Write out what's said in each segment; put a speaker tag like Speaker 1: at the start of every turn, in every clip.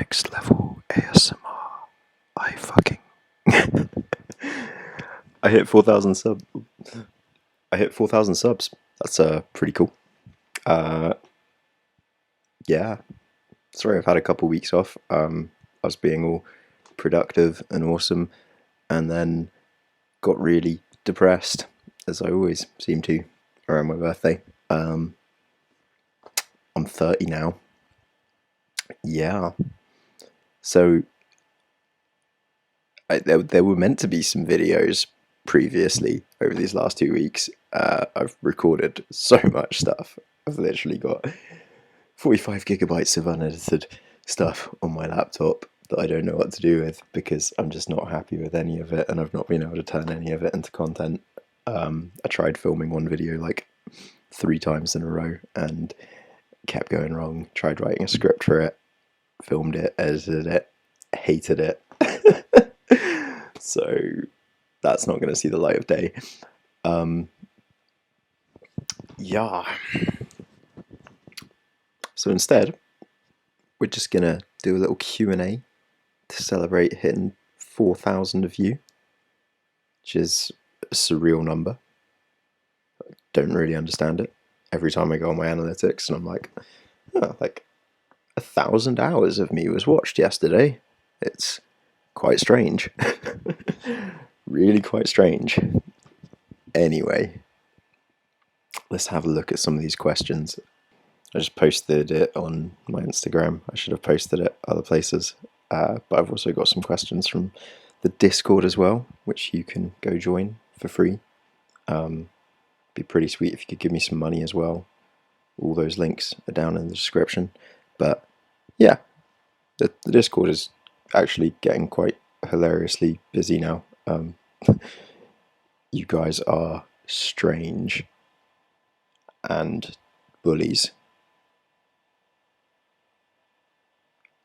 Speaker 1: next level ASMR. I fucking I hit 4,000 subs. I hit 4,000 subs. That's pretty cool. Yeah. Sorry, I've had a couple weeks off. I was being all productive and awesome, and then got really depressed, as I always seem to around my birthday. I'm 30 now. Yeah. So there were meant to be some videos previously over these last 2 weeks. I've recorded so much stuff. I've literally got 45 gigabytes of unedited stuff on my laptop that I don't know what to do with because I'm just not happy with any of it, and I've not been able to turn any of it into content. I tried filming one video like 3 times in a row and kept going wrong. Tried writing a script for it, filmed it, edited it, hated it. So that's not going to see the light of day. Yeah. So instead, we're just going to do a little Q&A to celebrate hitting 4,000 of you, which is a surreal number. I don't really understand it. Every time I go on my analytics and I'm like, oh, like 1,000 hours of me was watched yesterday. It's quite strange. Really quite strange. Anyway, let's have a look at some of these questions. I just posted it on my Instagram. I should have posted it other places. But I've also got some questions from the Discord as well, which you can go join for free. Be pretty sweet if you could give me some money as well. All those links are down in the description. But yeah, the Discord is actually getting quite hilariously busy now. You guys are strange and bullies.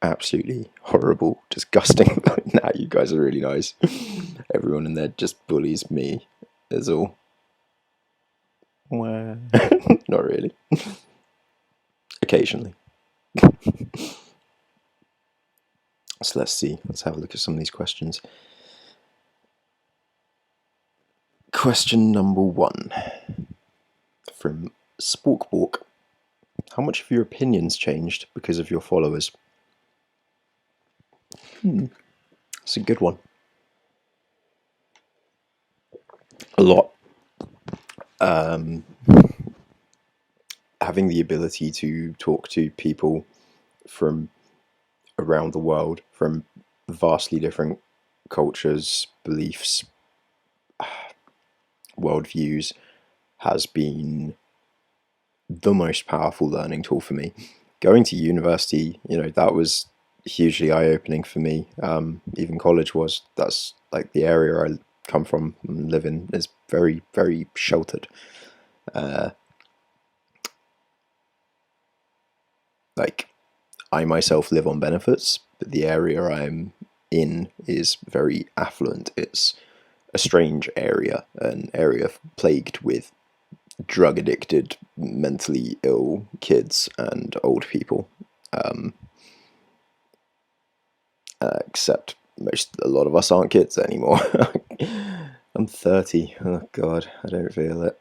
Speaker 1: Absolutely horrible, disgusting. Nah, you guys are really nice. Everyone in there just bullies me, is all. Well, not really. Occasionally. So let's see. Let's have a look at some of these questions. Question number 1 from Sporkbork. How much have your opinions changed because of your followers? That's a good one. A lot. Having the ability to talk to people from around the world, from vastly different cultures, beliefs, worldviews, has been the most powerful learning tool for me. Going to university, that was hugely eye-opening for me. Even college was. That's like the area I come from and live in is very, very sheltered. Like, I myself live on benefits, but the area I'm in is very affluent. It's a strange area, an area plagued with drug-addicted, mentally ill kids and old people. Except a lot of us aren't kids anymore. I'm 30. Oh god, I don't feel it.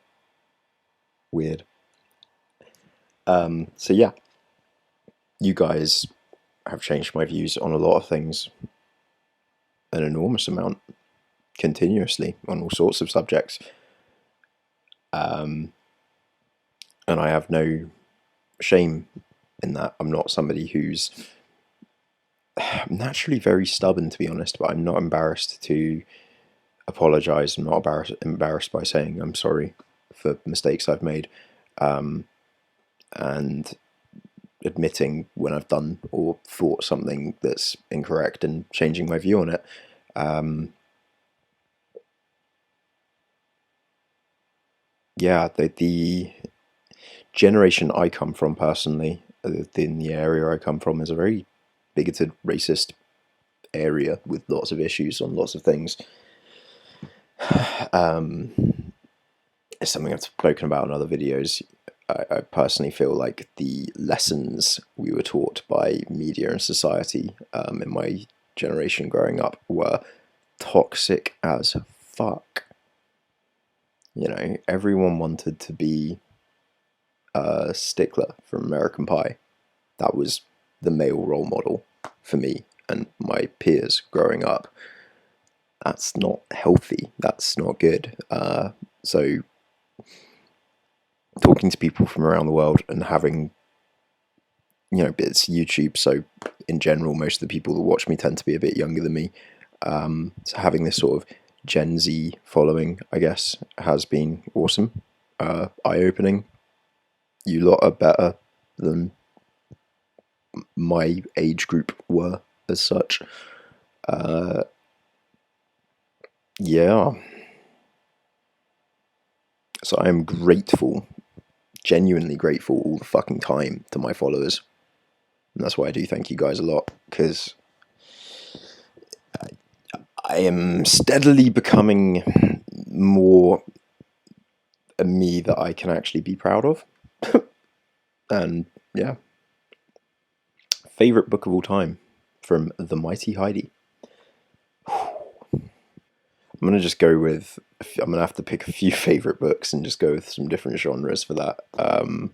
Speaker 1: Weird. So yeah, you guys have changed my views on a lot of things, an enormous amount, continuously, on all sorts of subjects. And I have no shame in that. I'm not somebody who's naturally very stubborn, to be honest, but I'm not embarrassed to apologize. I'm not embarrassed by saying I'm sorry for mistakes I've made, and admitting when I've done or thought something that's incorrect and changing my view on it. Yeah, the generation I come from personally, in the area I come from, is a very bigoted, racist area with lots of issues on lots of things. It's something I've spoken about in other videos. I personally feel like the lessons we were taught by media and society in my generation growing up were toxic as fuck. You know, everyone wanted to be a stickler from American Pie. That was the male role model for me and my peers growing up. That's not healthy. That's not good. So talking to people from around the world and having, you know, it's YouTube, so in general, most of the people that watch me tend to be a bit younger than me. So having this sort of Gen Z following, I guess, has been awesome, eye-opening. You lot are better than my age group were, as such. Yeah. So I'm grateful, genuinely grateful all the fucking time to my followers. And that's why I do thank you guys a lot, because I am steadily becoming more a me that I can actually be proud of. And yeah. Favorite book of all time from The Mighty Heidi. I'm going to just go with, I'm going to have to pick a few favorite books and just go with some different genres for that. Going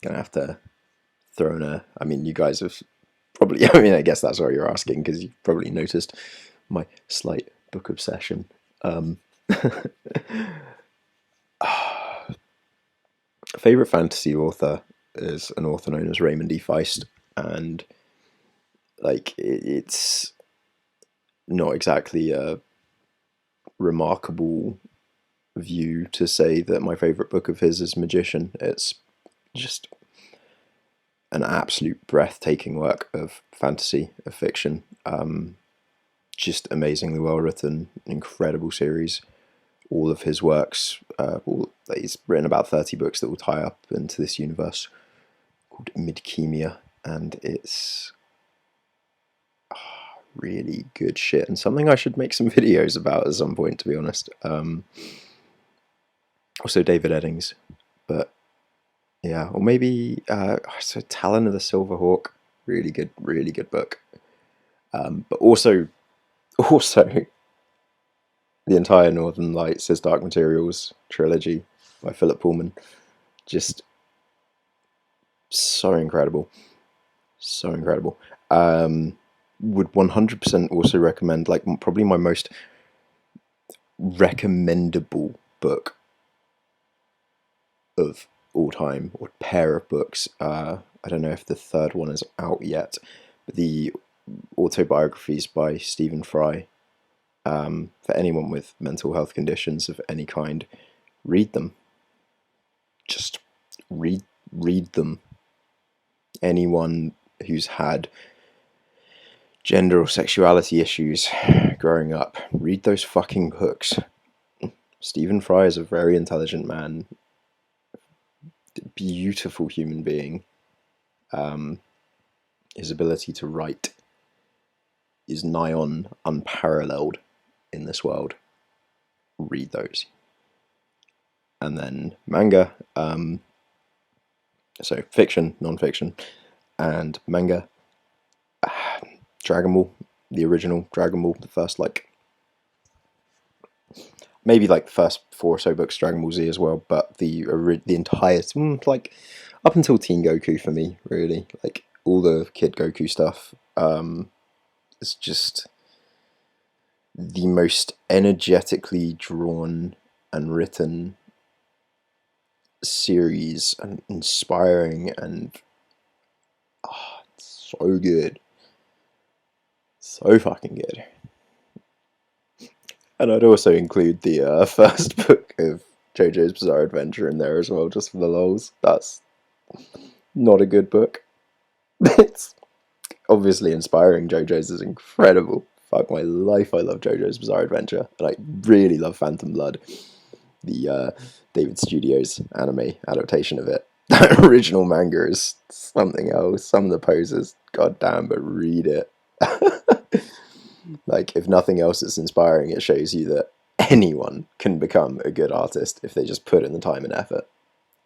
Speaker 1: to have to throw in a, I mean, you guys have probably, I mean, I guess that's what you're asking, because you've probably noticed my slight book obsession. Favorite fantasy author is an author known as Raymond E. Feist, and like it's not exactly a remarkable view to say that my favorite book of his is Magician. It's just an absolute breathtaking work of fantasy, of fiction. Just amazingly well written, incredible series. All of his works, he's written about 30 books that will tie up into this universe called Midkemia, and it's really good shit, and something I should make some videos about at some point, to be honest. Also David Eddings, but yeah, or maybe so Talon of the Silver Hawk, really good book. But also the entire Northern Lights, his Dark Materials trilogy by Philip Pullman, just so incredible, so incredible. Would 100% also recommend, like, probably my most recommendable book of all time, or pair of books. I don't know if the third one is out yet, but the autobiographies by Stephen Fry. For anyone with mental health conditions of any kind, read them. Just read them. Anyone who's had gender or sexuality issues growing up, read those fucking books. Stephen Fry is a very intelligent man, beautiful human being. His ability to write is nigh on unparalleled in this world. Read those. And then manga, so fiction, non-fiction, and manga. Dragon Ball, the original Dragon Ball, the first, like, maybe like the first 4 or so books, Dragon Ball Z as well, but the entire, like, up until Teen Goku for me, really, like, all the Kid Goku stuff, is just the most energetically drawn and written series, and inspiring, and it's so good. So fucking good. And I'd also include the first book of JoJo's Bizarre Adventure in there as well, just for the lols. That's not a good book. It's obviously inspiring. JoJo's is incredible. Fuck my life, I love JoJo's Bizarre Adventure. And I really love Phantom Blood, the David Studios anime adaptation of it. That original manga is something else. Some of the poses, goddamn, but read it. Like, if nothing else, it's inspiring. It shows you that anyone can become a good artist if they just put in the time and effort.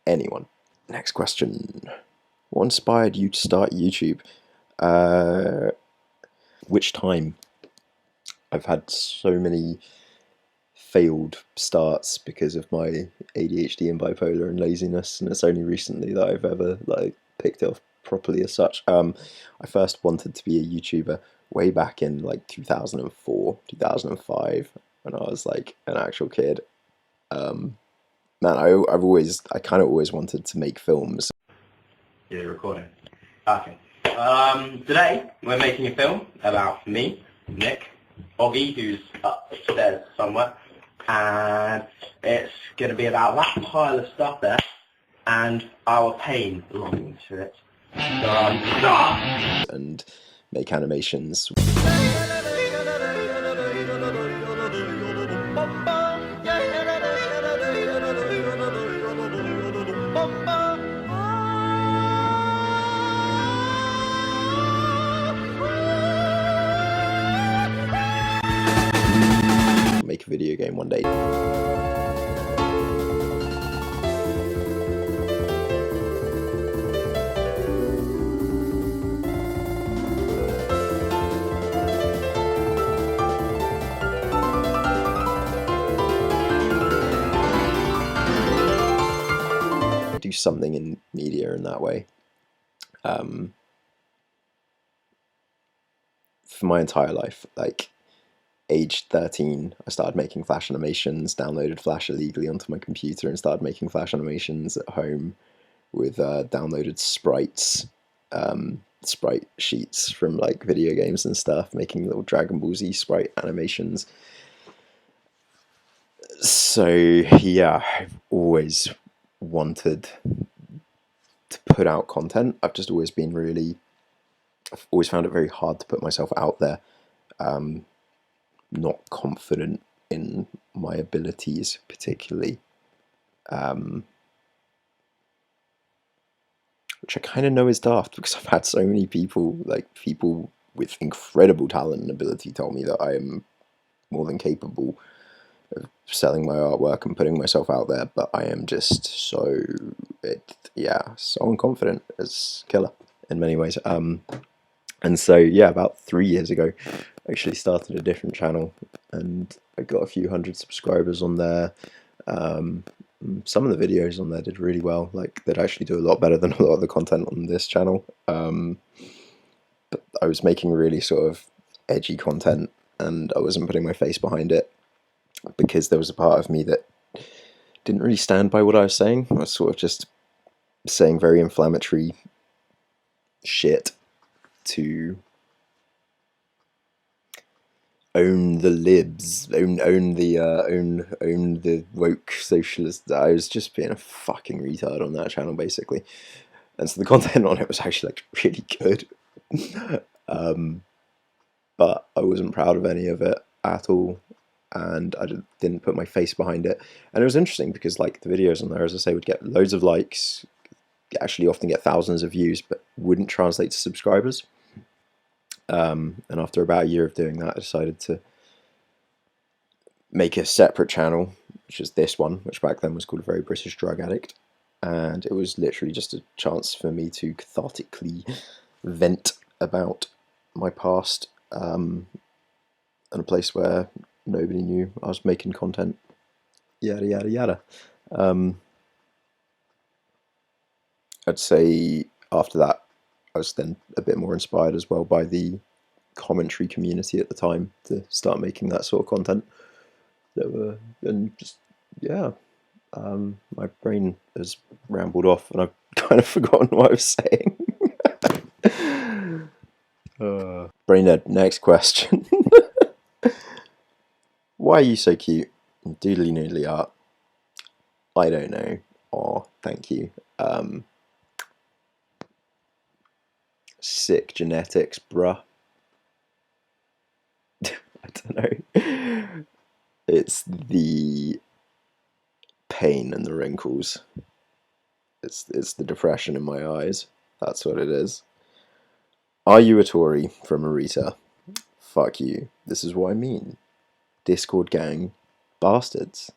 Speaker 1: anyone. Next question. What inspired you to start YouTube? Which time? I've had so many failed starts because of my ADHD and bipolar and laziness, and it's only recently that I've ever like picked it off properly as such. I first wanted to be a YouTuber way back in like 2004, 2005, when I was like an actual kid. Man, I kind of always wanted to make films.
Speaker 2: Yeah, recording. Okay. Today we're making a film about me, Nick, Oggy, who's upstairs somewhere, and it's going to be about that pile of stuff there and our pain belonging to it.
Speaker 1: And make animations. Make a video game one day. Do something in media in that way. For my entire life, like aged 13, I started making Flash animations, downloaded Flash illegally onto my computer and started making Flash animations at home with downloaded sprites, sprite sheets from like video games and stuff, making little Dragon Ball Z sprite animations. So yeah, I've always wanted to put out content. I've just always been I've always found it very hard to put myself out there. Not confident in my abilities particularly, which I kind of know is daft because I've had so many people with incredible talent and ability tell me that I am more than capable of selling my artwork and putting myself out there, but I am just so unconfident. It's killer in many ways. And so yeah, about 3 years ago, I actually started a different channel, and I got a few hundred subscribers on there. Some of the videos on there did really well. Like, they'd actually do a lot better than a lot of the content on this channel. But I was making really sort of edgy content, and I wasn't putting my face behind it because there was a part of me that didn't really stand by what I was saying. I was sort of just saying very inflammatory shit to own the libs, own the woke socialists. I was just being a fucking retard on that channel, basically. And so the content on it was actually like really good. But I wasn't proud of any of it at all, and I didn't put my face behind it. And it was interesting because like the videos on there, as I say, would get loads of likes, actually often get thousands of views, but wouldn't translate to subscribers. And after about a year of doing that, I decided to make a separate channel, which is this one, which back then was called A Very British Drug Addict. And it was literally just a chance for me to cathartically vent about my past, in a place where nobody knew I was making content, yada yada yada. I'd say after that, I was then a bit more inspired as well by the commentary community at the time to start making that sort of content. My brain has rambled off and I've kind of forgotten what I was saying. Brain dead. Next question. Why are you so cute? Doodly noodly art. I don't know. Oh, thank you. Sick genetics, bruh. I don't know. It's the pain and the wrinkles. It's the depression in my eyes. That's what it is. Are you a Tory? From Arita. Fuck you. This is what I mean. Discord gang. Bastards.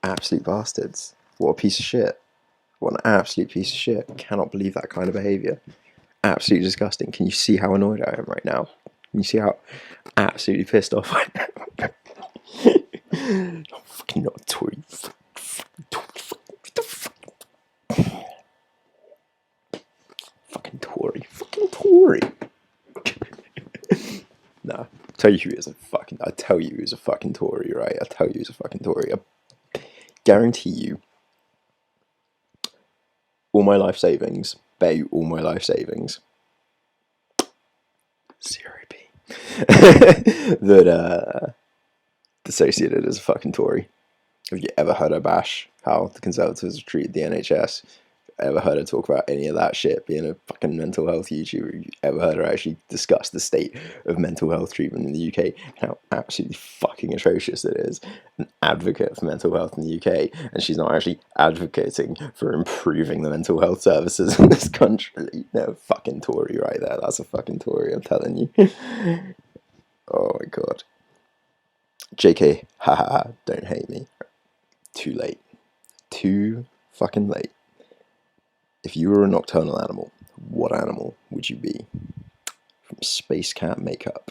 Speaker 1: Absolute bastards. What a piece of shit. What an absolute piece of shit. Cannot believe that kind of behaviour. Absolutely disgusting. Can you see how annoyed I am right now? Can you see how absolutely pissed off I am? I'm fucking not a Tory. Fucking Tory. Fucking Tory. Nah. Tell you who is a fucking. I tell you who's a fucking Tory, right? I tell you who's a fucking Tory. I guarantee you. All my life savings. Bet you all my life savings. 0p. That associated as a fucking Tory. Have you ever heard her bash how the Conservatives have treated the NHS? Ever heard her talk about any of that shit, being a fucking mental health YouTuber? Ever heard her actually discuss the state of mental health treatment in the UK, how absolutely fucking atrocious it is? An advocate for mental health in the UK, and she's not actually advocating for improving the mental health services in this country. No, fucking Tory right there. That's a fucking Tory, I'm telling you. Oh my god. JK, haha, don't hate me. Too late. Too fucking late. If you were a nocturnal animal, what animal would you be? From Space Cat Makeup.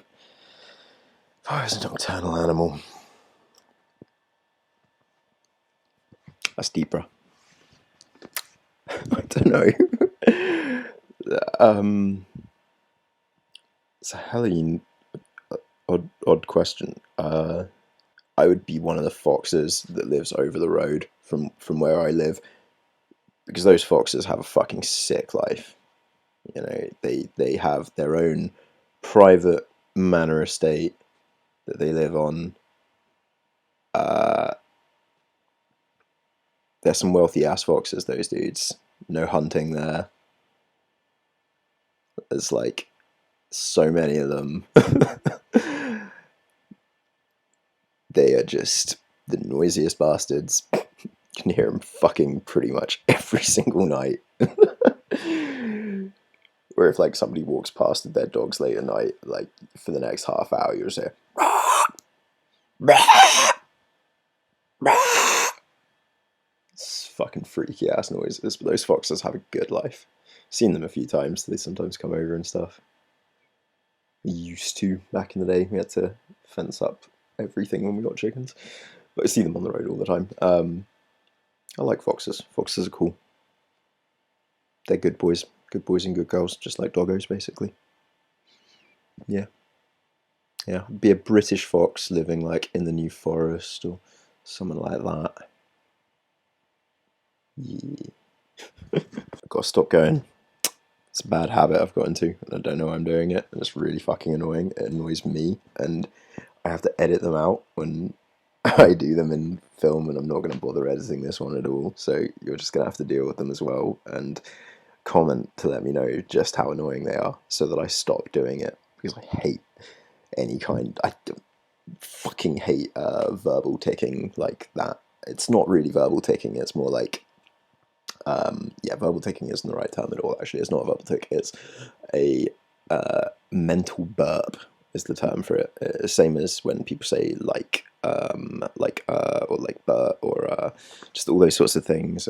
Speaker 1: If I was a nocturnal animal. That's deep, bro. I don't know. It's a helly odd question. I would be one of the foxes that lives over the road from where I live. Because those foxes have a fucking sick life. You know, they have their own private manor estate that they live on. There's some wealthy ass foxes, those dudes. No hunting there. There's like so many of them. They are just the noisiest bastards. You can hear them fucking pretty much every single night. Or if like somebody walks past with their dogs late at night, like for the next half hour, you'll say, it's fucking freaky ass noises. But those foxes have a good life. Seen them a few times. They sometimes come over and stuff. We used to back in the day. We had to fence up everything when we got chickens. But I see them on the road all the time. I like foxes. Foxes are cool. They're good boys. Good boys and good girls, just like doggos, basically. Yeah. Yeah, be a British fox living like in the New Forest or something like that. Yeah. I've got to stop going. It's a bad habit I've got into, and I don't know why I'm doing it, and it's really fucking annoying. It annoys me, and I have to edit them out when I do them in film, and I'm not going to bother editing this one at all, so you're just going to have to deal with them as well, and comment to let me know just how annoying they are, so that I stop doing it, because I hate any kind, I fucking hate verbal ticking like that. It's not really verbal ticking, it's more like, yeah, verbal ticking isn't the right term at all, actually. It's not a verbal tick, it's a mental burp is the term for it. Same as when people say like, or like but, or just all those sorts of things.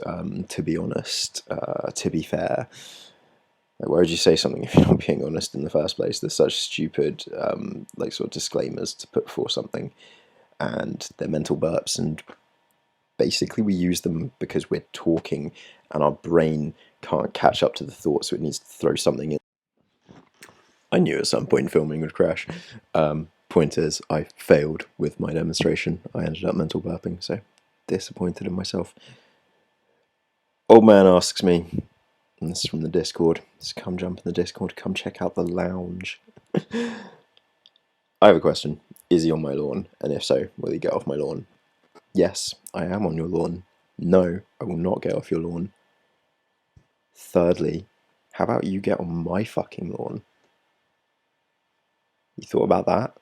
Speaker 1: To be honest, to be fair. Like, why would you say something if you're not being honest in the first place? There's such stupid, like, sort of disclaimers to put before something, and they're mental burps, and basically we use them because we're talking, and our brain can't catch up to the thought, so it needs to throw something in. I knew at some point filming would crash. Point is, I failed with my demonstration. I ended up mental burping, so disappointed in myself. Old man asks me, and this is from the Discord, so come jump in the Discord, come check out the lounge. I have a question. Is he on my lawn? And if so, will he get off my lawn? Yes, I am on your lawn. No, I will not get off your lawn. Thirdly, how about you get on my fucking lawn? You thought about that?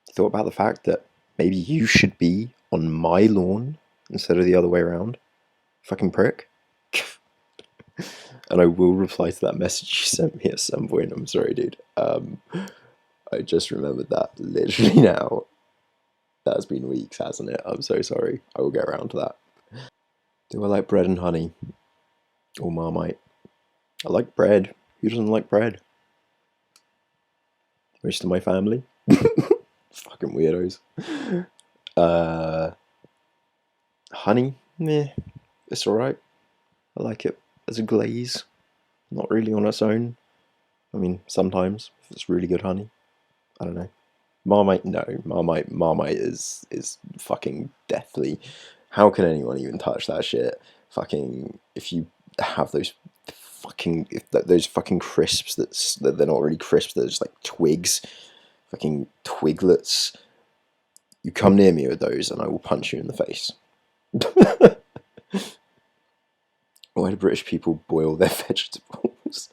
Speaker 1: You thought about the fact that maybe you should be on my lawn instead of the other way around? Fucking prick. And I will reply to that message you sent me at some point. I'm sorry, dude. I just remembered that literally now. That's been weeks, hasn't it? I'm so sorry. I will get around to that. Do I like bread and honey? or Marmite. I like bread. Who doesn't like bread? Most of my family. Fucking weirdos. Honey, meh, it's alright. I like it as a glaze, not really on its own. I mean, sometimes if it's really good honey. I don't know. Marmite, no. Marmite is fucking deathly. How can anyone even touch that shit? Fucking, if you have those those fucking crisps that they're not really crisps, they're just like twigs, fucking twiglets. You come near me with those, and I will punch you in the face. Why do British people boil their vegetables?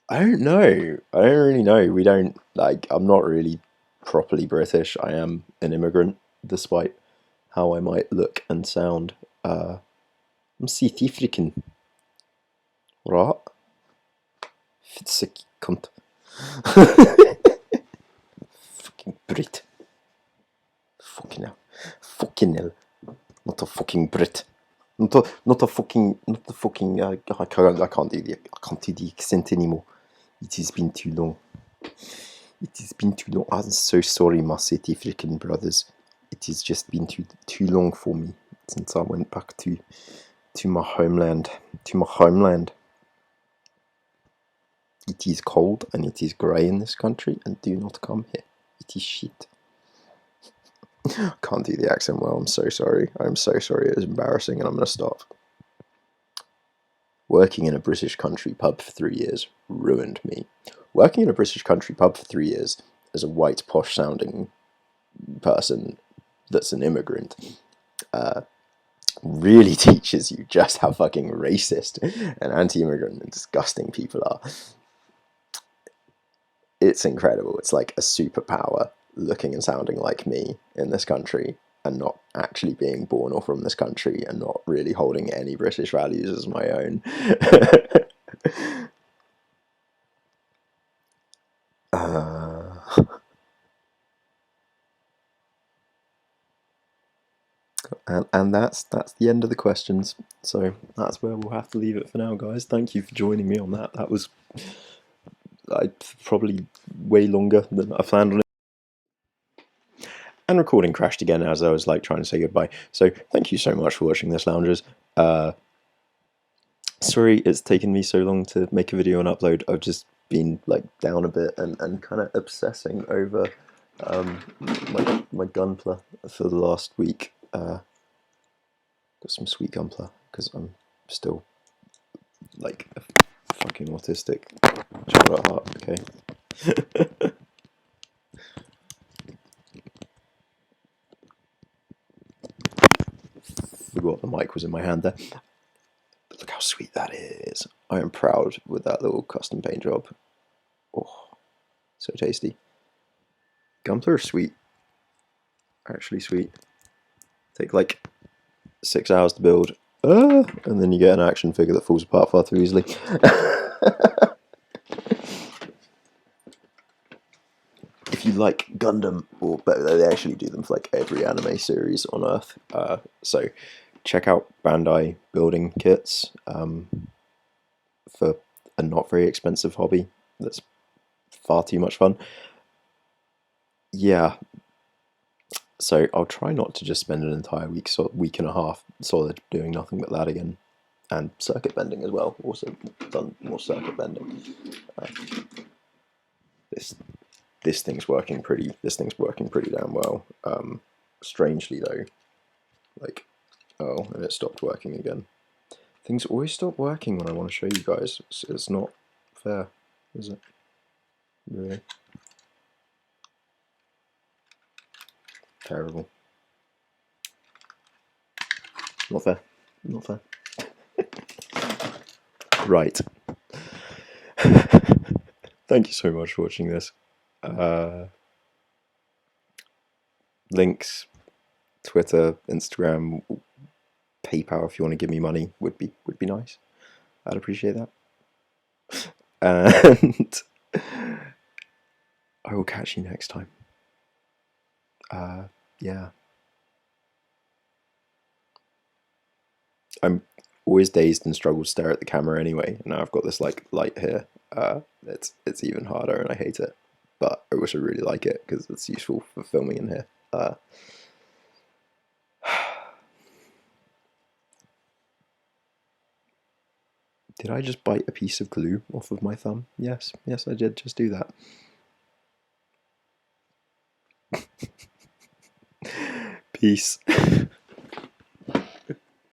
Speaker 1: I don't know. I don't really know. We don't, like, I'm not really properly British. I am an immigrant, despite how I might look and sound. I'm South African. Right? Fitsick cunt. Fucking Brit. Fucking hell. Fucking hell. Not a fucking Brit. Not a fucking, I can't do the accent anymore. It has been too long. It has been too long. I'm so sorry, my South African brothers. It has just been too long for me since I went back to my homeland. It is cold and it is grey in this country, and do not come here. It is shit. I can't do the accent well. I'm so sorry. I'm so sorry. It was embarrassing, and I'm going to stop. Working in a British country pub for 3 years ruined me. Working in a British country pub for 3 years as a white, posh-sounding person that's an immigrant really teaches you just how fucking racist and anti-immigrant and disgusting people are. It's incredible. It's like a superpower looking and sounding like me in this country and not actually being born or from this country and not really holding any British values as my own. And that's the end of the questions. So that's where we'll have to leave it for now, guys. Thank you for joining me on that. That was probably way longer than I planned on it. And recording crashed again as I was like trying to say goodbye. So thank you so much for watching this, loungers. Sorry it's taken me so long to make a video and upload. I've just been like down a bit and kind of obsessing over my gunpla for the last week. Got some sweet gunpla because I'm still like a fucking autistic child at heart. Okay. Forgot the mic was in my hand there. But look how sweet that is. I am proud with that little custom paint job. Oh, so tasty. Gunpla are sweet. Actually sweet. Take like 6 hours to build. And then you get an action figure that falls apart far too easily. If you like Gundam, but they actually do them for like every anime series on Earth. So check out Bandai building kits for a not very expensive hobby that's far too much fun. Yeah. So I'll try not to just spend an entire week and a half solid doing nothing but that again. And circuit bending as well. Also done more circuit bending. This thing's working pretty damn well. Strangely though, like, oh, and it stopped working again. Things always stop working when I want to show you guys. It's not fair, is it? Really? Terrible. Not fair. Not fair. Right. Thank you so much for watching this. Links, Twitter, Instagram, PayPal if you want to give me money would be nice. I'd appreciate that. And I will catch you next time. Yeah. I'm always dazed and struggled to stare at the camera anyway. And now I've got this like light here. It's even harder, and I hate it. But I wish I really like it because it's useful for filming in here. Did I just bite a piece of glue off of my thumb? Yes, I did just do that. Peace.